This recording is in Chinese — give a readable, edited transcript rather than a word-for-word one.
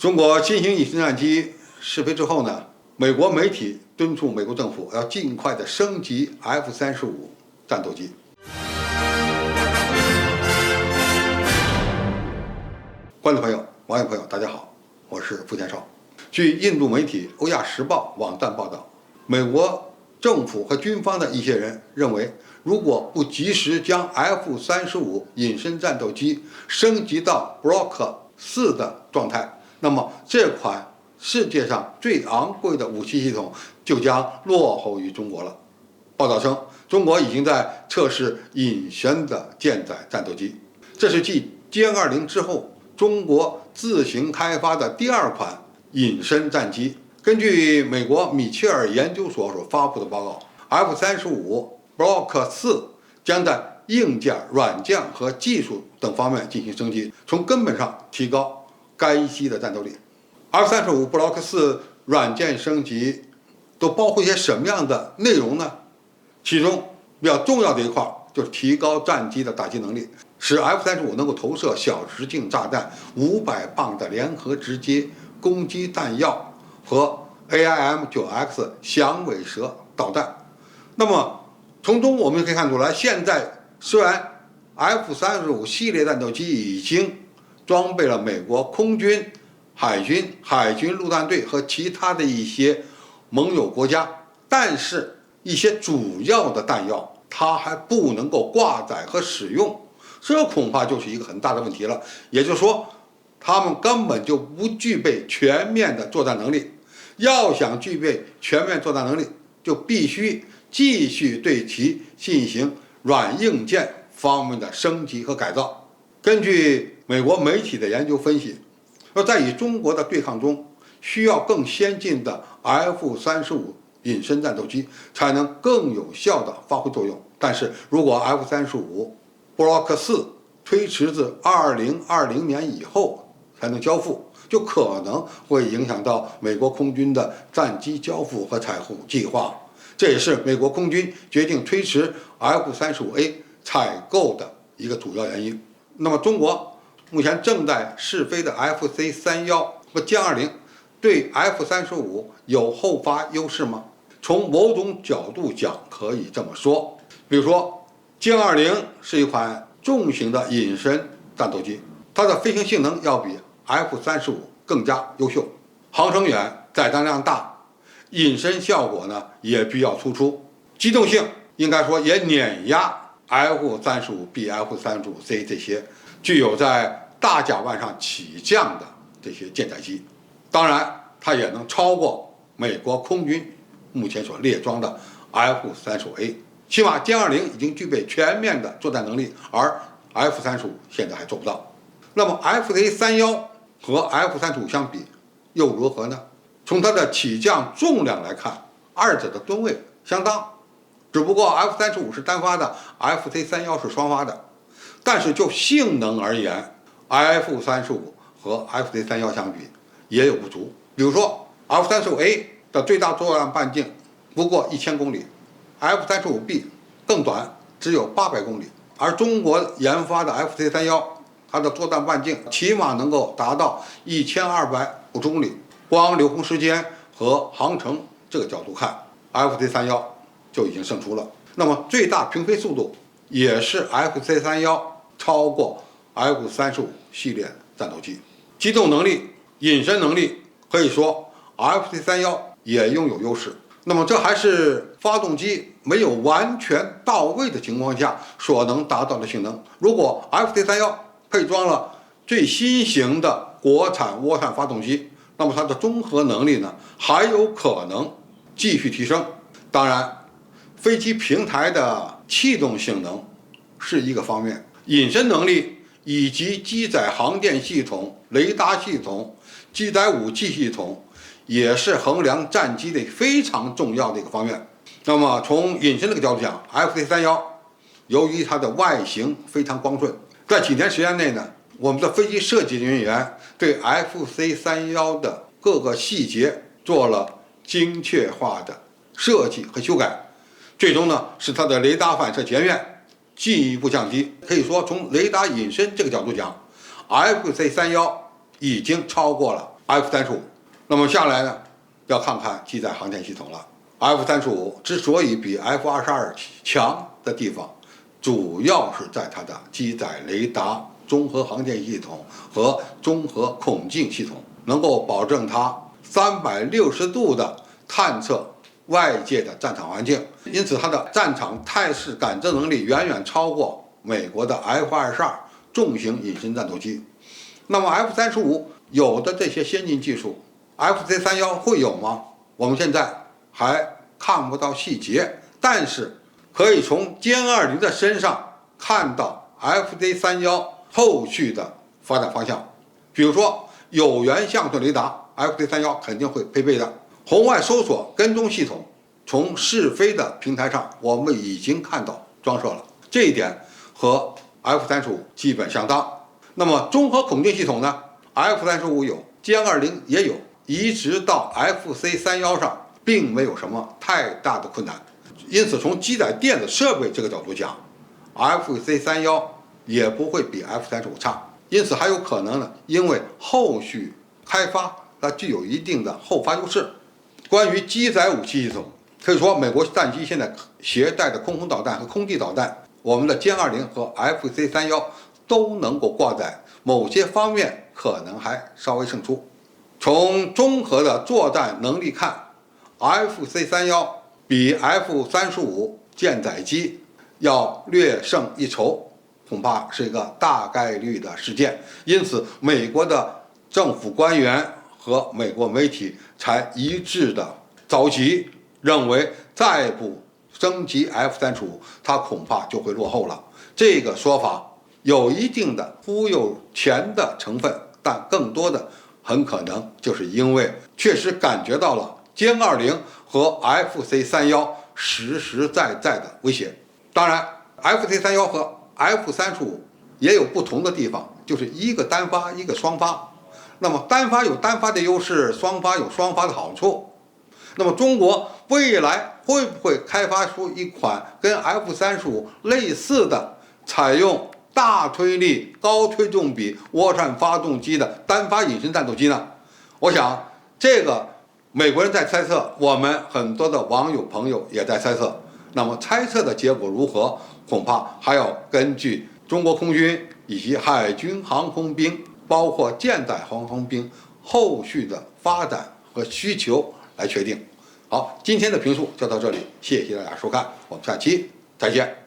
中国新型隐身战机试飞之后呢，美国媒体敦促美国政府要尽快的升级 F-35战斗机。观众朋友、网友朋友，大家好，我是付建绍。据印度媒体《欧亚时报》网站报道，美国政府和军方的一些人认为，如果不及时将 F-35隐身战斗机升级到 Block 4的状态，那么这款世界上最昂贵的武器系统就将落后于中国了。报道称，中国已经在测试隐身的舰载战斗机，这是继歼20之后，中国自行开发的第二款隐身战机。根据美国米切尔研究所所发布的报告， F-35 Block 4将在硬件、软件和技术等方面进行升级，从根本上提高该机的战斗力。 F-35 Block 4软件升级都包括一些什么样的内容呢？其中比较重要的一块就是提高战机的打击能力，使 F-35能够投射小直径炸弹500磅的联合直接攻击弹药和 AIM-9X 响尾蛇导弹。那么从中我们可以看出来，现在虽然 F-35系列战斗机已经装备了美国空军、海军、海军陆战队和其他的一些盟友国家，但是一些主要的弹药它还不能够挂载和使用，这恐怕就是一个很大的问题了。也就是说，他们根本就不具备全面的作战能力。要想具备全面作战能力，就必须继续对其进行软硬件方面的升级和改造。根据美国媒体的研究分析，说在与中国的对抗中，需要更先进的 F-35隐身战斗机才能更有效地发挥作用。但是如果 F-35 Block 4推迟至2020年以后才能交付，就可能会影响到美国空军的战机交付和采购计划。这也是美国空军决定推迟 F-35A 采购的一个主要原因。那么中国目前正在试飞的 FC-31和歼20对 F-35有后发优势吗？从某种角度讲，可以这么说。比如说，歼20是一款重型的隐身战斗机，它的飞行性能要比 F-35更加优秀，航程远，载弹量大，隐身效果呢也比较突出，机动性应该说也碾压 F-35B、F-35C 这些具有在大甲板上起降的这些舰载机。当然，它也能超过美国空军目前所列装的 F-35A。起码歼20已经具备全面的作战能力，而 F-35现在还做不到。那么 FC-31和 F-35相比又如何呢？从它的起降重量来看，二者的吨位相当，只不过 F-35是单发的， FC-31是双发的。但是就性能而言， F-35和 FC-31相比也有不足。比如说 F-35A 的最大作战半径不过1000公里， F-35B 更短，只有800公里。而中国研发的 FC-31它的作战半径起码能够达到1250公里，光留空时间和航程这个角度看， FC-31就已经胜出了。那么最大平飞速度也是 FC-31超过 F-35系列战斗机。机动能力、隐身能力可以说 FC-31也拥有优势。那么这还是发动机没有完全到位的情况下所能达到的性能。如果 FC-31配装了最新型的国产涡扇发动机，那么它的综合能力呢还有可能继续提升。当然，飞机平台的气动性能是一个方面，隐身能力以及机载航电系统、雷达系统、机载武器系统也是衡量战机的非常重要的一个方面。那么从隐身这个角度讲， FC-31由于它的外形非常光顺，在几年时间内呢，我们的飞机设计人员对 FC-31的各个细节做了精确化的设计和修改，最终呢使它的雷达反射前面进一步降低。可以说从雷达隐身这个角度讲， FC-31已经超过了 F-35。那么下来呢，要看看机载航天系统了。F-35之所以比 F-22强的地方，主要是在它的机载雷达、综合航天系统和综合孔径系统，能够保证它360度的探测外界的战场环境，因此它的战场态势感知能力远远超过美国的 F-22重型隐身战斗机。那么 F-35有的这些先进技术 ，FC-31会有吗？我们现在还看不到细节，但是可以从歼20的身上看到 FC-31后续的发展方向。比如说有源相对雷达 ，FC-31肯定会配备的。红外搜索跟踪系统，从试飞的平台上我们已经看到装设了，这一点和 F-35基本相当。那么综合孔径系统呢 ？F-35有，歼20也有，移植到 FC-31上并没有什么太大的困难。因此，从机载电子设备这个角度讲 ，FC-31也不会比 F-35差。因此还有可能呢，因为后续开发它具有一定的后发优势。关于机载武器系统，可以说美国战机现在携带的空空导弹和空地导弹，我们的歼20和 FC-31都能够挂载，某些方面可能还稍微胜出。从综合的作战能力看 ，FC-31比 F-35舰载机要略胜一筹，恐怕是一个大概率的事件。因此，美国的政府官员和美国媒体才一致的着急，认为再不升级 F-35，它恐怕就会落后了。这个说法有一定的忽悠钱的成分，但更多的很可能就是因为确实感觉到了歼20和 FC-31实实在在的威胁。当然 FC-31和 F-35也有不同的地方，就是一个单发，一个双发。那么单发有单发的优势，双发有双发的好处。那么中国未来会不会开发出一款跟 F-35类似的采用大推力、高推重比涡扇发动机的单发隐身战斗机呢？我想这个美国人在猜测，我们很多的网友朋友也在猜测。那么猜测的结果如何，恐怕还要根据中国空军以及海军航空兵，包括舰载航空兵后续的发展和需求来确定。好，今天的评述就到这里，谢谢大家收看，我们下期再见。